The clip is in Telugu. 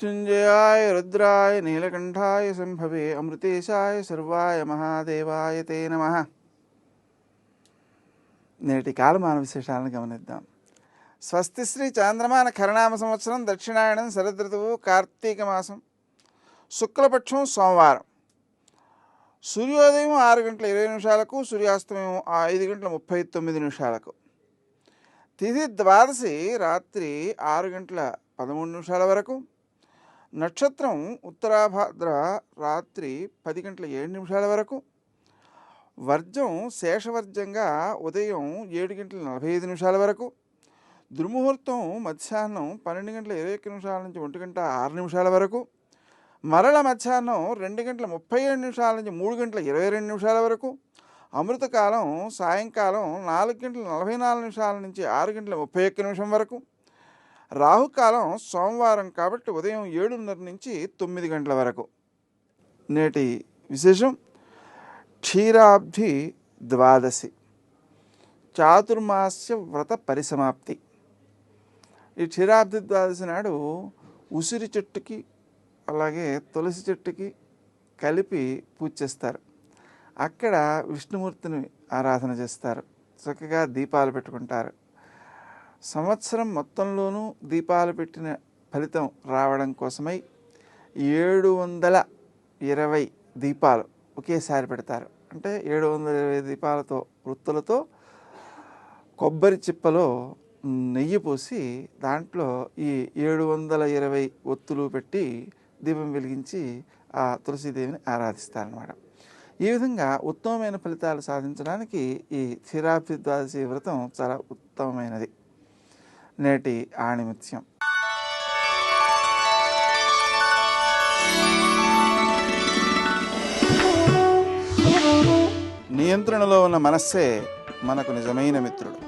మృత్యుంజయాయ రుద్రాయ నీలకంఠాయ సంభవే అమృతేశాయ సర్వాయ మహాదేవాయ తే నమః. నేటి కాలమాన విశేషాలను గమనిద్దాం. స్వస్తి శ్రీ చాంద్రమాన ఖరనామ సంవత్సరం దక్షిణాయనం శరదృతువు కార్తీక మాసం శుక్లపక్షం సోమవారం. సూర్యోదయం 6 గంటల 20 నిమిషాలకు, సూర్యాస్తమయం 5 గంటల 39 నిమిషాలకు. తిథి ద్వాదశి రాత్రి 6 గంటల 13 నిమిషాల వరకు. నక్షత్రం ఉత్తరాభాద్ర రాత్రి 10 గంటల 7 నిమిషాల వరకు. వర్జం శేషవర్జంగా ఉదయం 7 గంటల 45 నిమిషాల వరకు. దుర్ముహూర్తం మధ్యాహ్నం 12 గంటల 21 నిమిషాల నుంచి 1 గంట 6 నిమిషాల వరకు. మరల మధ్యాహ్నం 2 గంటల 37 నిమిషాల నుంచి 3 గంటల 22 నిమిషాల వరకు. అమృతకాలం సాయంకాలం 4 గంటల 44 నిమిషాల నుంచి 6 గంటల 31 నిమిషం వరకు. రాహుకాలం సోమవారం కాబట్టి ఉదయం 7:30 నుంచి 9 గంటల వరకు. నేటి విశేషం క్షీరాబ్ధి ద్వాదశి, చాతుర్మాస్య వ్రత పరిసమాప్తి. ఈ క్షీరాబ్ధి ద్వాదశి నాడు ఉసిరి చెట్టుకి అలాగే తులసి చెట్టుకి కలిపి పూజ చేస్తారు. అక్కడ విష్ణుమూర్తిని ఆరాధన చేస్తారు. చక్కగా దీపాలు పెట్టుకుంటారు. సంవత్సరం మొత్తంలోనూ దీపాలు పెట్టిన ఫలితం రావడం కోసమై 720 దీపాలు ఒకేసారి పెడతారు. అంటే 720 దీపాలతో వృత్తులతో కొబ్బరి చిప్పలో నెయ్యి పోసి దాంట్లో ఈ 720 ఒత్తులు పెట్టి దీపం వెలిగించి ఆ తులసీదేవిని ఆరాధిస్తారన్నమాట. ఈ విధంగా ఉత్తమమైన ఫలితాలు సాధించడానికి ఈ క్షీరాబ్ధి ద్వాదశి వ్రతం చాలా ఉత్తమమైనది. నేటి ఆణిముత్యం. నియంత్రణలో ఉన్న మనస్సే మనకు నిజమైన మిత్రుడు.